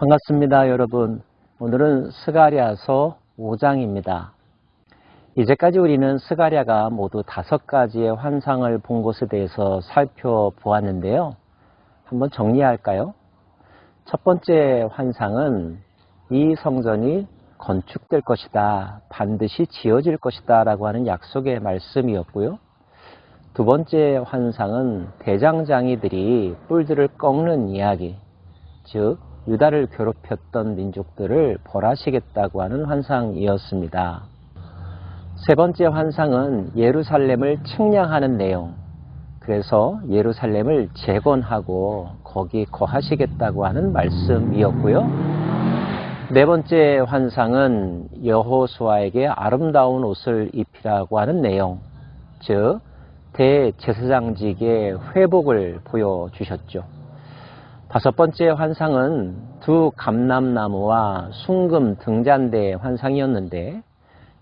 반갑습니다, 여러분. 오늘은 스가랴서 5장입니다. 이제까지 우리는 스가랴가 모두 5가지의 환상을 본 것에 대해서 살펴보았는데요. 한번 정리할까요? 첫 번째 환상은 이 성전이 건축될 것이다, 반드시 지어질 것이다 라고 하는 약속의 말씀이었고요. 두 번째 환상은 대장장이들이 뿔들을 꺾는 이야기, 즉 유다를 괴롭혔던 민족들을 벌하시겠다고 하는 환상이었습니다. 세 번째 환상은 예루살렘을 측량하는 내용, 그래서 예루살렘을 재건하고 거기 거하시겠다고 하는 말씀이었고요. 네 번째 환상은 여호수아에게 아름다운 옷을 입히라고 하는 내용, 즉 대제사장직의 회복을 보여주셨죠. 다섯 번째 환상은 두 감람나무와 순금 등잔대 환상이었는데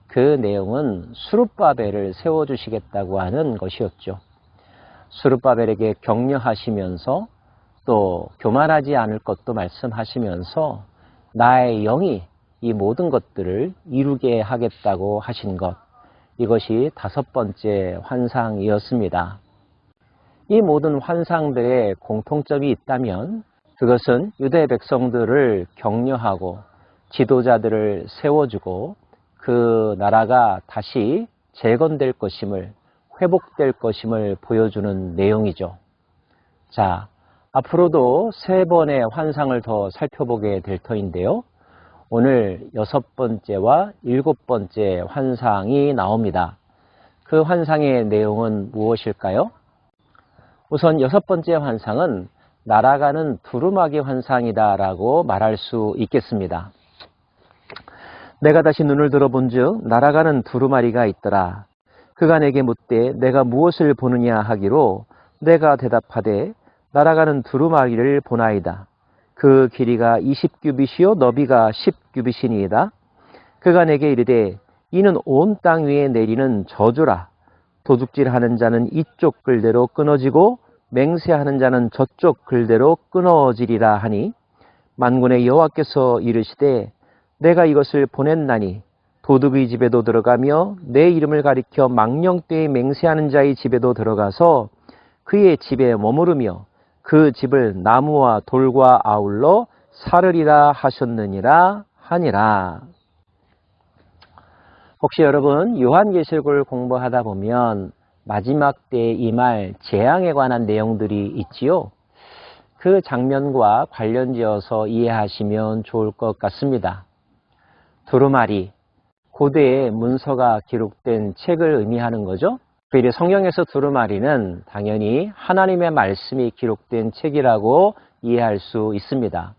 그 내용은 스룹바벨을 세워주시겠다고 하는 것이었죠. 스룹바벨에게 격려하시면서 또 교만하지 않을 것도 말씀하시면서 나의 영이 이 모든 것들을 이루게 하겠다고 하신 것, 이것이 다섯 번째 환상이었습니다. 이 모든 환상들의 공통점이 있다면 그것은 유대 백성들을 격려하고 지도자들을 세워주고 그 나라가 다시 재건될 것임을, 회복될 것임을 보여주는 내용이죠. 자, 앞으로도 3번의 환상을 더 살펴보게 될 터인데요. 오늘 6번째와 7번째 환상이 나옵니다. 그 환상의 내용은 무엇일까요? 우선 6번째 환상은 날아가는 두루마기 환상이다라고 말할 수 있겠습니다. 내가 다시 눈을 들어본즉 날아가는 두루마리가 있더라. 그가 내게 묻되 내가 무엇을 보느냐 하기로 내가 대답하되 날아가는 두루마리를 보나이다. 그 길이가 20규빗이요 너비가 10규빗이니이다. 그가 내게 이르되 이는 온 땅 위에 내리는 저주라. 도둑질하는 자는 이쪽 글대로 끊어지고 맹세하는 자는 저쪽 글대로 끊어지리라 하니 만군의 여호와께서 이르시되 내가 이것을 보냈나니 도둑의 집에도 들어가며 내 이름을 가리켜 망령되이 맹세하는 자의 집에도 들어가서 그의 집에 머무르며 그 집을 나무와 돌과 아울러 사르리라 하셨느니라 하니라. 혹시 여러분 요한계시록을 공부하다 보면 마지막 때에 임할 재앙에 관한 내용들이 있지요. 그 장면과 관련지어서 이해하시면 좋을 것 같습니다. 두루마리, 고대의 문서가 기록된 책을 의미하는 거죠. 그리고 성경에서 두루마리는 당연히 하나님의 말씀이 기록된 책이라고 이해할 수 있습니다.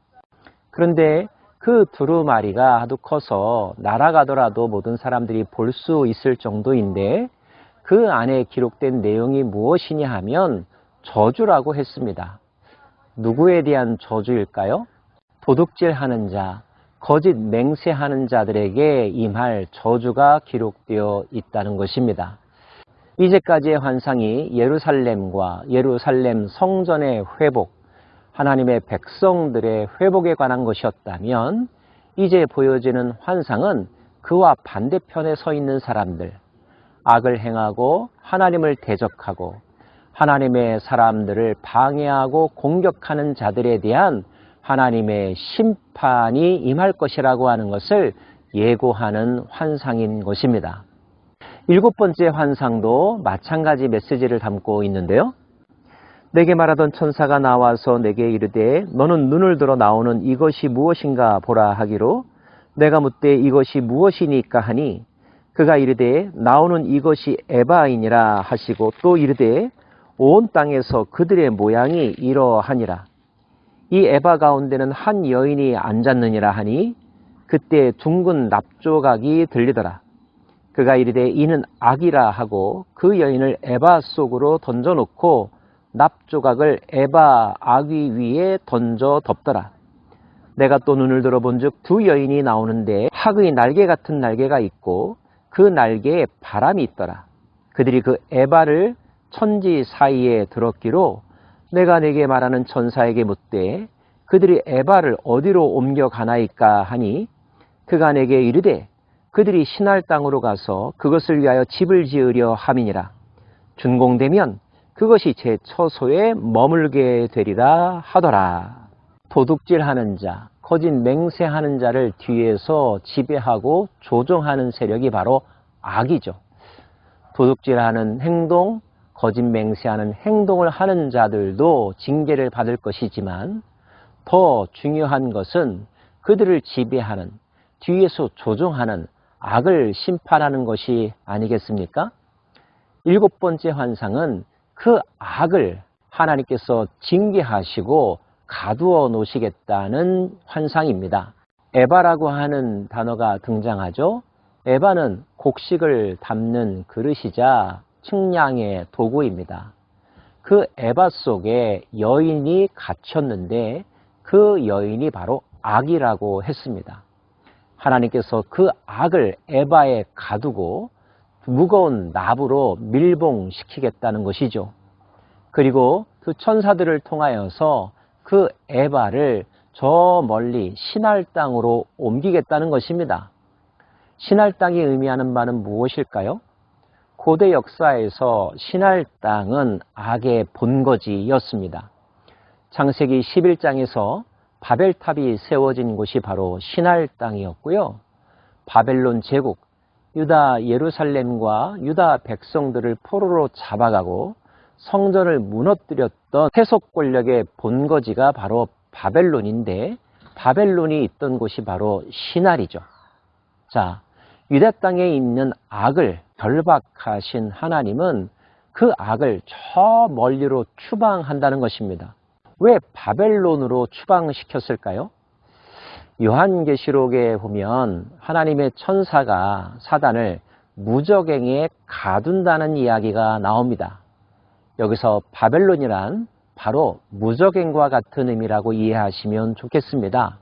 그런데 그 두루마리가 아주 커서 날아가더라도 모든 사람들이 볼 수 있을 정도인데 그 안에 기록된 내용이 무엇이냐 하면 저주라고 했습니다. 누구에 대한 저주일까요? 도둑질하는 자, 거짓 맹세하는 자들에게 임할 저주가 기록되어 있다는 것입니다. 이제까지의 환상이 예루살렘과 예루살렘 성전의 회복, 하나님의 백성들의 회복에 관한 것이었다면 이제 보여지는 환상은 그와 반대편에 서 있는 사람들, 악을 행하고 하나님을 대적하고 하나님의 사람들을 방해하고 공격하는 자들에 대한 하나님의 심판이 임할 것이라고 하는 것을 예고하는 환상인 것입니다. 7번째 환상도 마찬가지 메시지를 담고 있는데요. 내게 말하던 천사가 나와서 내게 이르되 너는 눈을 들어 나오는 이것이 무엇인가 보라 하기로 내가 묻되 이것이 무엇이니까 하니 그가 이르되 나오는 이것이 에바이니라 하시고 또 이르되 온 땅에서 그들의 모양이 이러하니라. 이 에바 가운데는 한 여인이 앉았느니라 하니 그때 둥근 납조각이 들리더라. 그가 이르되 이는 악이라 하고 그 여인을 에바 속으로 던져놓고 납조각을 에바 아귀 위에 던져 덮더라. 내가 또 눈을 들어본즉 두 여인이 나오는데 학의 날개 같은 날개가 있고 그 날개에 바람이 있더라. 그들이 그 에바를 천지 사이에 들었기로 내가 내게 말하는 천사에게 묻되 그들이 에바를 어디로 옮겨가나이까 하니 그가 내게 이르되 그들이 신할 땅으로 가서 그것을 위하여 집을 지으려 함이니라. 준공되면 그것이 제 처소에 머물게 되리라 하더라. 도둑질하는 자, 거짓 맹세하는 자를 뒤에서 지배하고 조종하는 세력이 바로 악이죠. 도둑질하는 행동, 거짓 맹세하는 행동을 하는 자들도 징계를 받을 것이지만 더 중요한 것은 그들을 지배하는, 뒤에서 조종하는 악을 심판하는 것이 아니겠습니까? 7번째 환상은 그 악을 하나님께서 징계하시고 가두어 놓으시겠다는 환상입니다. 에바라고 하는 단어가 등장하죠. 에바는 곡식을 담는 그릇이자 측량의 도구입니다. 그 에바 속에 여인이 갇혔는데 그 여인이 바로 악이라고 했습니다. 하나님께서 그 악을 에바에 가두고 무거운 납으로 밀봉시키겠다는 것이죠. 그리고 그 천사들을 통하여서 그 에바를 저 멀리 신할 땅으로 옮기겠다는 것입니다. 신할 땅이 의미하는 바는 무엇일까요? 고대 역사에서 신할 땅은 악의 본거지였습니다. 창세기 11장에서 바벨탑이 세워진 곳이 바로 신할 땅이었고요. 바벨론 제국, 유다 예루살렘과 유다 백성들을 포로로 잡아가고 성전을 무너뜨렸던 세속 권력의 본거지가 바로 바벨론인데 바벨론이 있던 곳이 바로 신할이죠. 자, 유대 땅에 있는 악을 결박하신 하나님은 그 악을 저 멀리로 추방한다는 것입니다. 왜 바벨론으로 추방시켰을까요? 요한계시록에 보면 하나님의 천사가 사단을 무저갱에 가둔다는 이야기가 나옵니다. 여기서 바벨론이란 바로 무저갱과 같은 의미라고 이해하시면 좋겠습니다.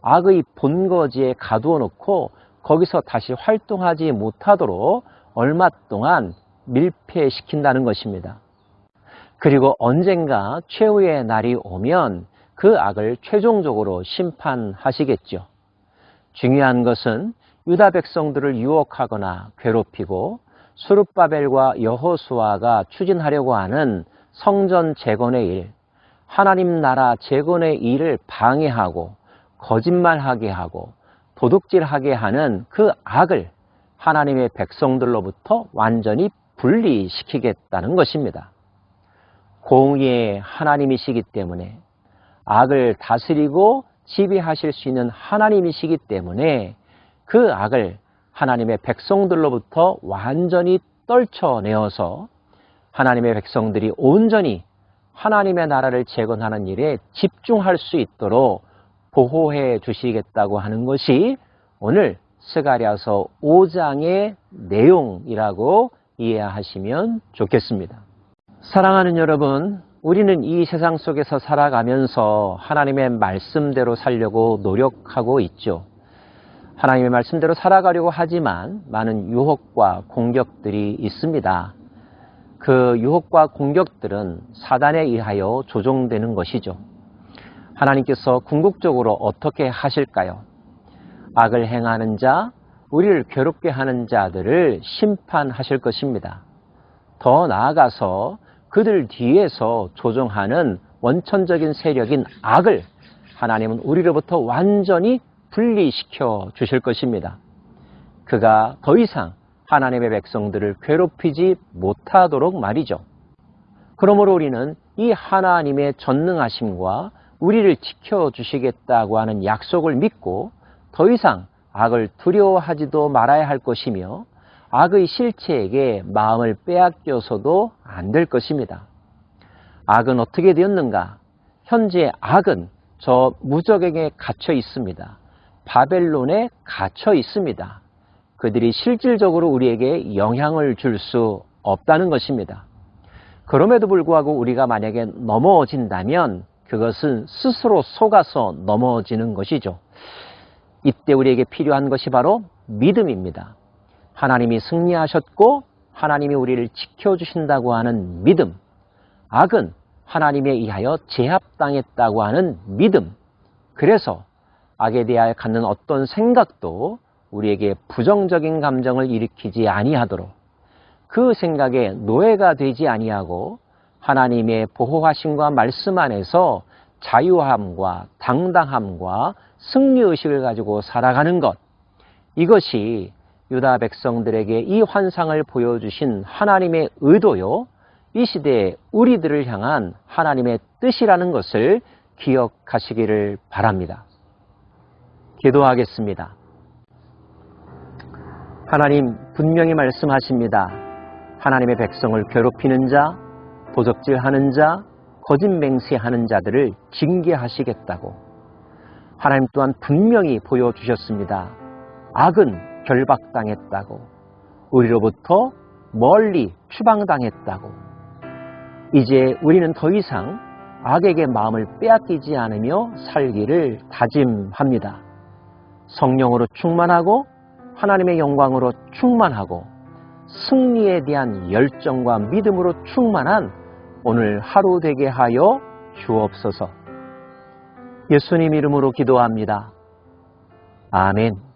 악의 본거지에 가두어 놓고 거기서 다시 활동하지 못하도록 얼마 동안 밀폐시킨다는 것입니다. 그리고 언젠가 최후의 날이 오면 그 악을 최종적으로 심판하시겠죠. 중요한 것은 유다 백성들을 유혹하거나 괴롭히고 스룹바벨과 여호수아가 추진하려고 하는 성전 재건의 일, 하나님 나라 재건의 일을 방해하고 거짓말하게 하고 도둑질하게 하는 그 악을 하나님의 백성들로부터 완전히 분리시키겠다는 것입니다. 공의의 하나님이시기 때문에 악을 다스리고 지배하실 수 있는 하나님이시기 때문에 그 악을 하나님의 백성들로부터 완전히 떨쳐내어서 하나님의 백성들이 온전히 하나님의 나라를 재건하는 일에 집중할 수 있도록 보호해 주시겠다고 하는 것이 오늘 스가랴서 5장의 내용이라고 이해하시면 좋겠습니다. 사랑하는 여러분, 우리는 이 세상 속에서 살아가면서 하나님의 말씀대로 살려고 노력하고 있죠. 하나님의 말씀대로 살아가려고 하지만 많은 유혹과 공격들이 있습니다. 그 유혹과 공격들은 사단에 의하여 조종되는 것이죠. 하나님께서 궁극적으로 어떻게 하실까요? 악을 행하는 자, 우리를 괴롭게 하는 자들을 심판하실 것입니다. 더 나아가서 그들 뒤에서 조종하는 원천적인 세력인 악을 하나님은 우리로부터 완전히 분리시켜 주실 것입니다. 그가 더 이상 하나님의 백성들을 괴롭히지 못하도록 말이죠. 그러므로 우리는 이 하나님의 전능하심과 우리를 지켜주시겠다고 하는 약속을 믿고 더 이상 악을 두려워하지도 말아야 할 것이며 악의 실체에게 마음을 빼앗겨서도 안 될 것입니다. 악은 어떻게 되었는가? 현재 악은 저 무저갱에 갇혀 있습니다. 바벨론에 갇혀 있습니다. 그들이 실질적으로 우리에게 영향을 줄 수 없다는 것입니다. 그럼에도 불구하고 우리가 만약에 넘어진다면 그것은 스스로 속아서 넘어지는 것이죠. 이때 우리에게 필요한 것이 바로 믿음입니다. 하나님이 승리하셨고 하나님이 우리를 지켜주신다고 하는 믿음. 악은 하나님에 의하여 제압당했다고 하는 믿음, 그래서 악에 대하여 갖는 어떤 생각도 우리에게 부정적인 감정을 일으키지 아니하도록 그 생각에 노예가 되지 아니하고 하나님의 보호하심과 말씀 안에서 자유함과 당당함과 승리의식을 가지고 살아가는 것, 이것이 유다 백성들에게 이 환상을 보여주신 하나님의 의도요, 이 시대에 우리들을 향한 하나님의 뜻이라는 것을 기억하시기를 바랍니다. 기도하겠습니다. 하나님 분명히 말씀하십니다. 하나님의 백성을 괴롭히는 자, 도적질하는 자, 거짓 맹세하는 자들을 징계하시겠다고 하나님 또한 분명히 보여주셨습니다. 악은 결박당했다고, 우리로부터 멀리 추방당했다고. 이제 우리는 더 이상 악에게 마음을 빼앗기지 않으며 살기를 다짐합니다. 성령으로 충만하고 하나님의 영광으로 충만하고 승리에 대한 열정과 믿음으로 충만한 오늘 하루 되게 하여 주옵소서. 예수님 이름으로 기도합니다. 아멘.